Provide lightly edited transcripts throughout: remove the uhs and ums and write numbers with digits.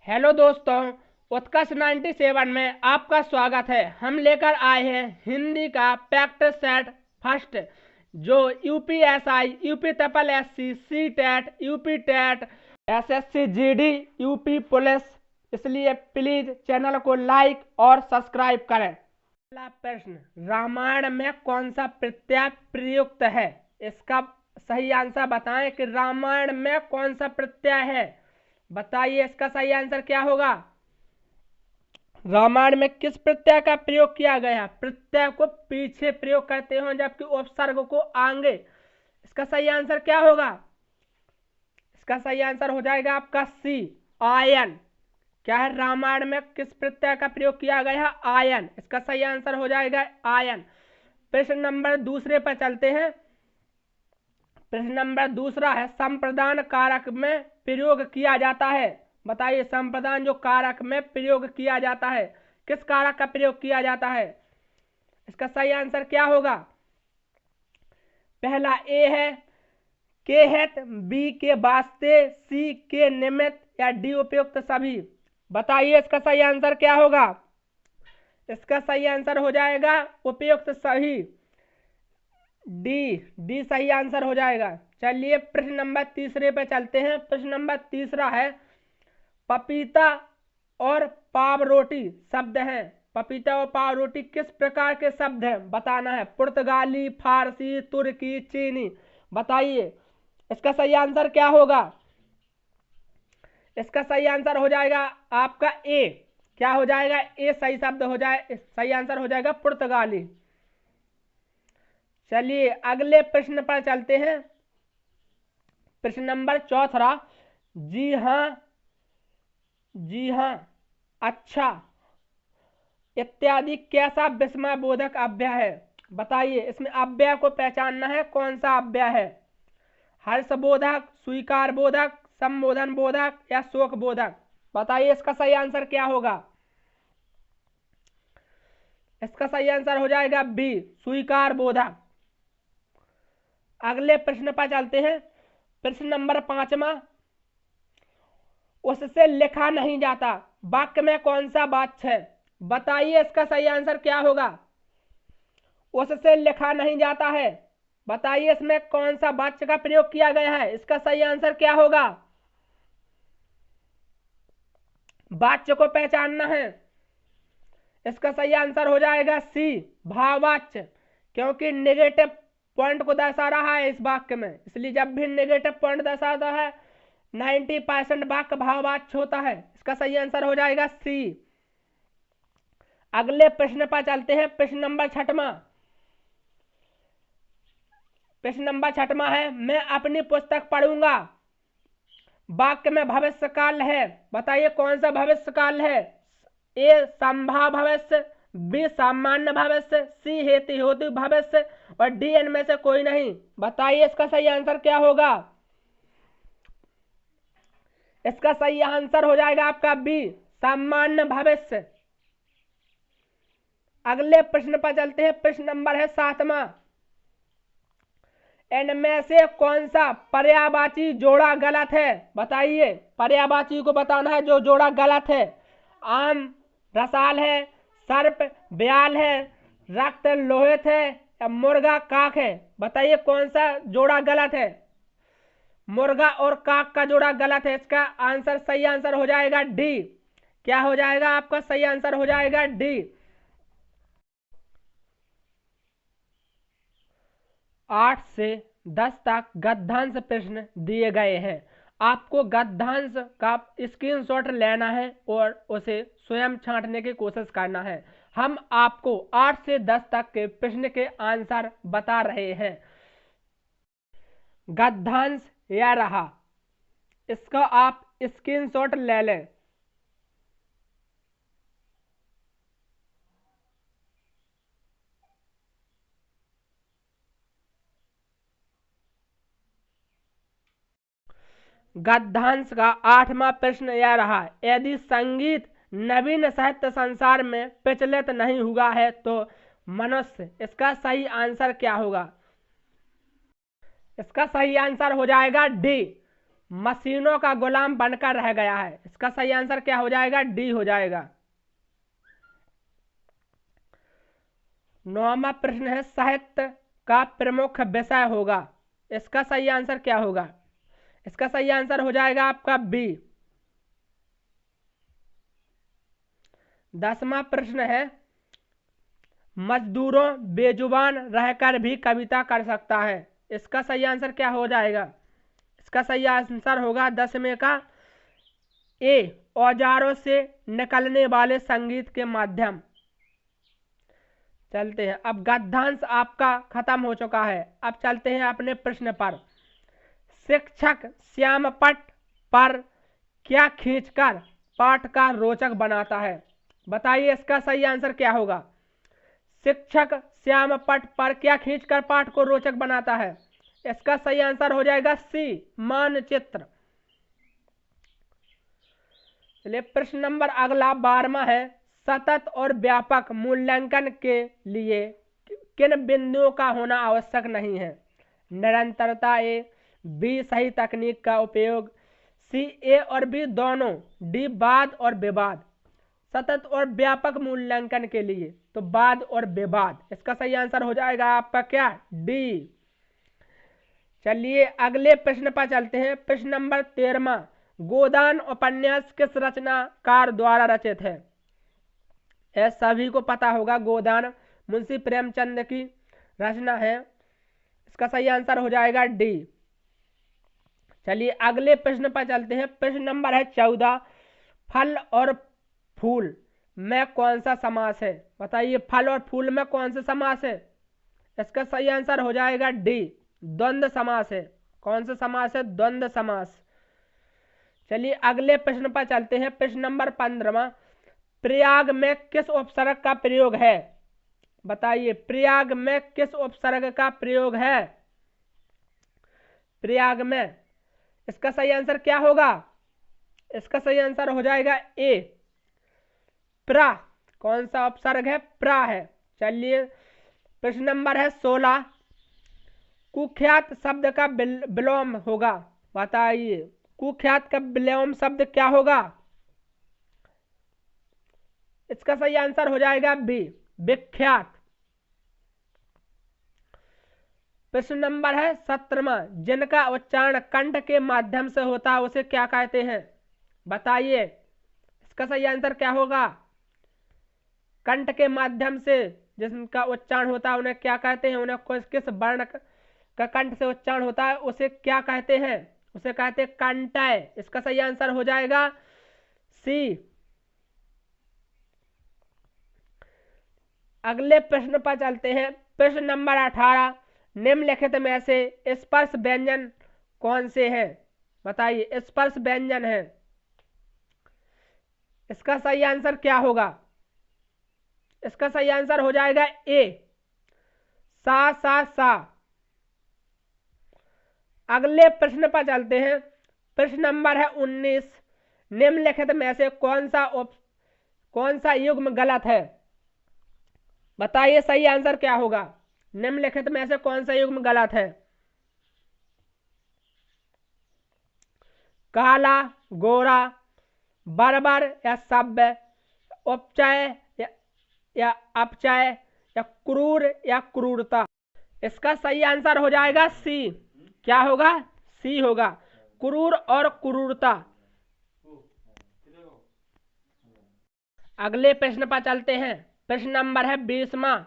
Hello दोस्तों, उत्कर्ष 97 में आपका स्वागत है। हम लेकर आए हैं हिंदी का प्रैक्टिस सेट फर्स्ट, जो UPSI, UP triple SC, C TET, UP TET, SSC GD, UP police. इसलिए प्लीज चैनल को लाइक और सब्सक्राइब करें। पहला प्रश्न, रामायण में कौन सा प्रत्यय प्रयुक्त है? इसका सही आंसर बताएं कि रामायण में कौन सा प्रत्यय है। बताइए इसका सही आंसर क्या होगा। रामायण में किस प्रत्यय का प्रयोग किया गया है? प्रत्यय को पीछे प्रयोग करते हो जबकि उपसर्ग को आगे। इसका सही आंसर क्या होगा? इसका सही आंसर हो जाएगा आपका सी, आयन। क्या है? रामायण में किस प्रत्यय का प्रयोग किया गया है? आयन। इसका सही आंसर हो जाएगा आयन। प्रश्न नंबर दूसरे पर चलते हैं। प्रश्न नंबर दूसरा है, संप्रदान कारक में प्रयोग किया जाता है। बताइए, संप्रदान जो कारक में प्रयोग किया जाता है, किस कारक का प्रयोग किया जाता है? इसका सही आंसर क्या होगा? पहला ए है के हेत, बी के वास्ते, सी के निमित्त, या डी उपयुक्त सभी। बताइए इसका सही आंसर क्या होगा। इसका सही आंसर हो जाएगा उपयुक्त सभी, डी सही आंसर हो जाएगा। चलिए प्रश्न नंबर तीसरे पे चलते हैं। प्रश्न नंबर तीसरा है, पपीता और पाव रोटी शब्द हैं। पपीता और पाव रोटी किस प्रकार के शब्द हैं बताना है। पुर्तगाली, फारसी, तुर्की, चीनी। बताइए इसका सही आंसर क्या होगा। इसका सही आंसर हो जाएगा आपका ए। क्या हो जाएगा? ए सही शब्द हो जाए, सही आंसर हो जाएगा पुर्तगाली। चलिए अगले प्रश्न पर चलते हैं। प्रश्न नंबर चौथा, जी हाँ, जी हाँ, अच्छा इत्यादि कैसा विस्मय बोधक अव्यय है? बताइए इसमें अव्यय को पहचानना है, कौन सा अव्यय है। हर्षबोधक, स्वीकार बोधक, संबोधन बोधक, या शोक बोधक। बताइए इसका सही आंसर क्या होगा। इसका सही आंसर हो जाएगा बी, स्वीकार बोधक। अगले प्रश्न पर चलते हैं। प्रश्न नंबर 5वां, उससे लिखा नहीं जाता वाक्य में कौन सा वाच्य है? बताइए इसका सही आंसर क्या होगा। उससे लिखा नहीं जाता है, बताइए इसमें कौन सा वाच्य का प्रयोग किया गया है। इसका सही आंसर क्या होगा। वाच्य को पहचानना है। इसका सही आंसर हो जाएगा सी, भाववाच्य, क्योंकि नेगेटिव पॉइंट को दर्शा रहा है इस वाक्य में। इसलिए जब भी नेगेटिव पॉइंट दर्शाता है 90% वाक्य भाववाच्य होता है। इसका सही आंसर हो जाएगा सी। अगले प्रश्न पर चलते हैं। प्रश्न नंबर 6वां। प्रश्न नंबर 6वां है, मैं अपनी पुस्तक पढ़ूंगा। वाक्य में भविष्य काल है, बताइए कौन सा भविष्य काल है। ए संभाव भविष्य, बी सामान्य भविष्य, सी हेतु हेतु भविष्य, और डी इनमें से कोई नहीं। बताइए इसका सही आंसर क्या होगा। इसका सही आंसर हो जाएगा आपका बी, सामान्य भविष्य। अगले प्रश्न पर चलते हैं। प्रश्न नंबर है 7वां, इनमें से कौन सा पर्यायवाची जोड़ा गलत है? बताइए पर्यायवाची को बताना है जो जोड़ा गलत है। आम रसाल है, सर्प ब्याल है, रक्त लोहित है, या मुर्गा काक है। बताइए कौन सा जोड़ा गलत है। मुर्गा और काक का जोड़ा गलत है। इसका आंसर सही आंसर हो जाएगा डी। क्या हो जाएगा आपका सही आंसर हो जाएगा डी। 8 से 10 तक गद्यांश प्रश्न दिए गए हैं। आपको गद्यांश का स्क्रीनशॉट लेना है और उसे स्वयं छांटने की कोशिश करना है। हम आपको 8 से 10 तक के प्रश्न के आंसर बता रहे हैं। गद्यांश यह रहा, इसका आप स्क्रीनशॉट ले लें। गद्यांश का 8वां प्रश्न यह रहा, यदि संगीत नवीन साहित्य संसार में प्रचलित नहीं हुआ है तो मनुष्य। इसका सही आंसर क्या होगा। इसका सही आंसर हो जाएगा डी, मशीनों का गुलाम बनकर रह गया है। इसका सही आंसर क्या हो जाएगा? डी हो जाएगा। 9वां प्रश्न है साहित्य का प्रमुख विषय होगा। इसका सही आंसर क्या होगा? इसका सही आंसर हो जाएगा आपका बी। 10वां प्रश्न है मजदूरों बेजुबान रहकर भी कविता कर सकता है। इसका सही आंसर क्या हो जाएगा? इसका सही आंसर होगा 10वें का ए, औजारों से निकलने वाले संगीत के माध्यम। चलते हैं, अब गद्यांश आपका खत्म हो चुका है। अब चलते हैं अपने प्रश्न पर। शिक्षक श्यामपट्ट पर क्या खींचकर पाठ का रोचक बनाता है? बताइए इसका सही आंसर क्या होगा? शिक्षक श्यामपट्ट पर क्या खींचकर पाठ को रोचक बनाता है? इसका सही आंसर हो जाएगा सी, मानचित्र। चलिए प्रश्न नंबर अगला 12वां है सतत और व्यापक मूल्यांकन के लिए किन बिंदुओं का होना आवश्यक नहीं है? निरंतरता ए, बी सही तकनीक का उपयोग, सी ए और बी दोनों, डी वाद और विवाद। सतत और व्यापक मूल्यांकन के लिए तो वाद और विवाद। इसका सही आंसर हो जाएगा आपका क्या? डी। चलिए अगले प्रश्न पर चलते हैं। प्रश्न नंबर 13वां, गोदान उपन्यास किस रचनाकार द्वारा रचित है? यह सभी को पता होगा, गोदान मुंशी प्रेमचंद की रचना है। इसका सही आंसर हो जाएगा डी। चलिए अगले प्रश्न पर चलते हैं। प्रश्न नंबर है 14, फल और फूल में कौन सा समास है? बताइए फल और फूल में कौन सा समास है? इसका सही आंसर हो जाएगा डी, द्वंद्व समास है। कौन सा समास है? द्वंद्व समास। चलिए अगले प्रश्न पर चलते हैं। प्रश्न नंबर 15वां, प्रयाग में किस उपसर्ग का प्रयोग है? बताइए प्रयाग में किस उपसर्ग का प्रयोग है? प्रयाग में इसका सही आंसर क्या होगा? इसका सही आंसर हो जाएगा ए, प्रा। कौन सा उपसर्ग है? प्रा है। चलिए प्रश्न नंबर है 16, कुख्यात शब्द का विलोम होगा। बताइए कुख्यात का विलोम शब्द क्या होगा? इसका सही आंसर हो जाएगा बी, विख्यात। प्रश्न नंबर है 17वां, जिनका उच्चारण कंठ के माध्यम से होता है उसे क्या कहते हैं? बताइए इसका सही आंसर क्या होगा? कंठ के माध्यम से जिनका उच्चारण होता है उन्हें क्या कहते हैं? उन्हें किस वर्ण का कंठ से उच्चारण होता है उसे क्या कहते हैं? उसे कहते हैं कंठय। इसका सही आंसर हो जाएगा सी। अगले प्रश्न पर चलते हैं। प्रश्न नंबर 18, निम्नलिखित में से स्पर्श व्यंजन कौन से हैं? बताइए स्पर्श व्यंजन है। इसका सही आंसर क्या होगा? इसका सही आंसर हो जाएगा ए, सा सा सा। अगले प्रश्न पर चलते हैं। प्रश्न नंबर है 19, निम्नलिखित में से कौन सा युग्म गलत है? बताइए सही आंसर क्या होगा? निम्नलिखित में से कौन सा युग्म गलत है? काला, गोरा, बर्बर या सभ्य, उपचय या अपचय, या क्रूर या क्रूरता। इसका सही आंसर हो जाएगा सी। क्या होगा? सी होगा, क्रूर और क्रूरता। अगले प्रश्न पर चलते हैं। प्रश्न नंबर है 20वां,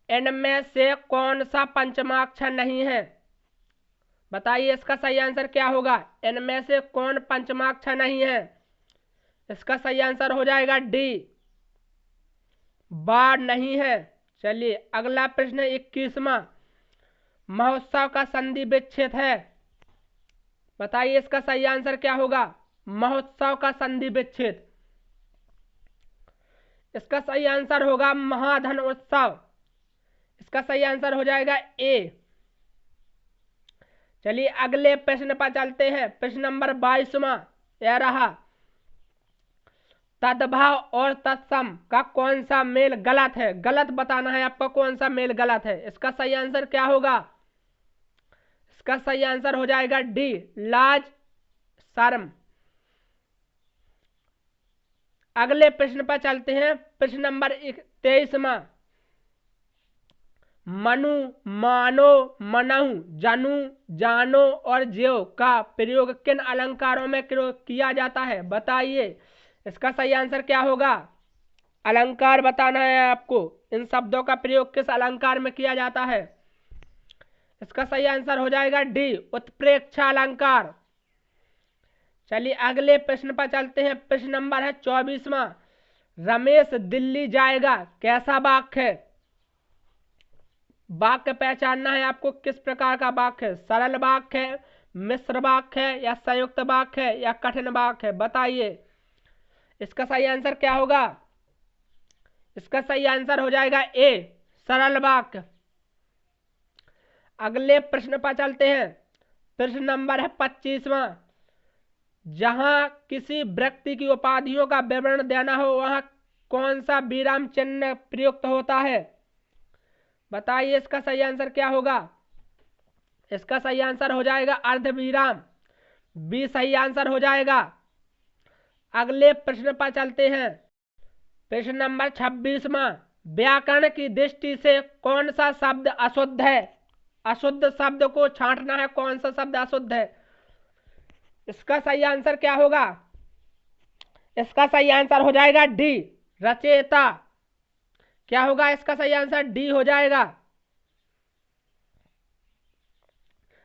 इनमें से कौन सा पंचमाक्षर नहीं है? बताइए इसका सही आंसर क्या होगा? इनमें से कौन पंचमाक्षर नहीं है? इसका सही आंसर हो जाएगा डी, बाढ़ नहीं है। चलिए अगला प्रश्न 21वां, महोत्सव का संधि विच्छेद है। बताइए इसका सही आंसर क्या होगा? महोत्सव का संधि विच्छेद। इसका सही आंसर होगा महाधन उत्सव। इसका सही आंसर हो जाएगा ए। चलिए अगले प्रश्न पर चलते हैं। प्रश्न नंबर 22वां यह रहा, तद्भाव और तत्सम का कौन सा मेल गलत है? गलत बताना है आपको, कौन सा मेल गलत है। इसका सही आंसर क्या होगा? इसका सही आंसर हो जाएगा डी, लाज शर्म। अगले प्रश्न पर चलते हैं, प्रश्न नंबर 23वां। मनु, मानो, मनहु, जनु, जानो और ज्यो का प्रयोग किन अलंकारों में किया जाता है? बताइए इसका सही आंसर क्या होगा। अलंकार बताना है आपको, इन शब्दों का प्रयोग किस अलंकार में किया जाता है। इसका सही आंसर हो जाएगा डी, उत्प्रेक्षा अलंकार। चलिए अगले प्रश्न पर चलते हैं, प्रश्न नंबर है 24वां। रमेश दिल्ली जाएगा कैसा वाक्य है? वाक्य पहचानना है आपको, किस प्रकार का वाक्य है। सरल वाक्य है, मिश्र वाक्य है, या संयुक्त वाक्य है, या कठिन वाक्य है? बताइए इसका सही आंसर क्या होगा। इसका सही आंसर हो जाएगा ए, सरल वाक्य। अगले प्रश्न पर चलते हैं, प्रश्न नंबर है 25वां। जहां किसी व्यक्ति की उपाधियों का विवरण देना हो वहां कौन सा विराम चिन्ह प्रयुक्त होता है? बताइए इसका सही आंसर क्या होगा। इसका सही आंसर हो जाएगा अर्धविराम, बी सही आंसर हो जाएगा। अगले प्रश्न पर चलते हैं, प्रश्न नंबर 26वां। व्याकरण की दृष्टि से कौन सा शब्द अशुद्ध है? अशुद्ध शब्द को छांटना है, कौन सा शब्द अशुद्ध है। इसका सही आंसर क्या होगा। इसका सही आंसर हो जाएगा डी, रचेता। क्या होगा इसका सही आंसर, डी हो जाएगा।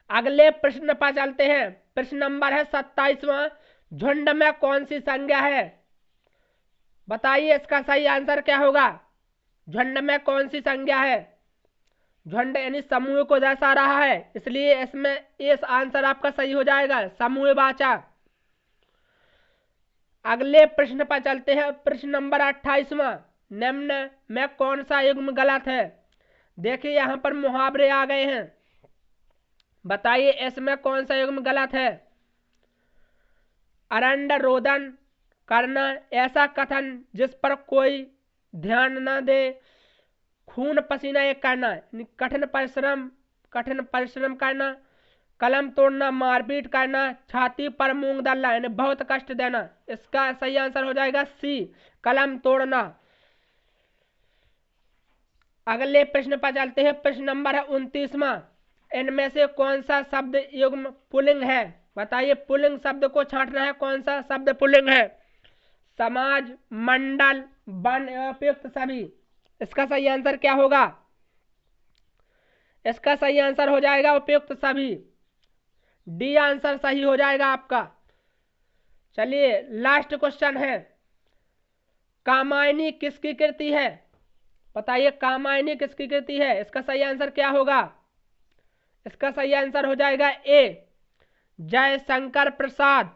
अगले प्रश्न पर चलते हैं, प्रश्न नंबर है 27वां। झुंड में कौन सी संज्ञा है? बताइए इसका सही आंसर क्या होगा। झुंड में कौन सी संज्ञा है? झुंड यानी समूह को दर्शा रहा है, इसलिए इसमें इस आंसर आपका सही हो जाएगा, समूहवाचक। अगले प्रश्न पर चलते हैं, प्रश्न नंबर 28वां। निम्न में कौन सा युग्म गलत है? देखिए यहां पर मुहावरे आ गए हैं, बताइए इसमें कौन सा युग्म गलत है। अरंड रोदन करना, ऐसा कथन जिस पर कोई ध्यान न दे, खून पसीना एक करना, कठिन परिश्रम करना, कलम तोड़ना, मारपीट करना, छाती पर मूंग डालना यानी बहुत कष्ट देना। इसका सही आंसर हो जाएगा सी, कलम तोड़ना। अगले प्रश्न पर चलते हैं, प्रश्न नंबर है 29वां। इनमें से कौन सा शब्द युग्म पुल्लिंग है? बताइए पुल्लिंग शब्द को छांटना है, कौन सा शब्द पुल्लिंग है। समाज, मंडल, वन, उपयुक्त सभी। इसका सही आंसर क्या होगा। इसका सही आंसर हो जाएगा उपयुक्त सभी, डी आंसर सही हो जाएगा आपका। चलिए लास्ट क्वेश्चन है, कामायनी किसकी कृति है? बताइए कामायनी किसकी कृति है। इसका सही आंसर क्या होगा। इसका सही आंसर हो जाएगा ए, जयशंकर प्रसाद।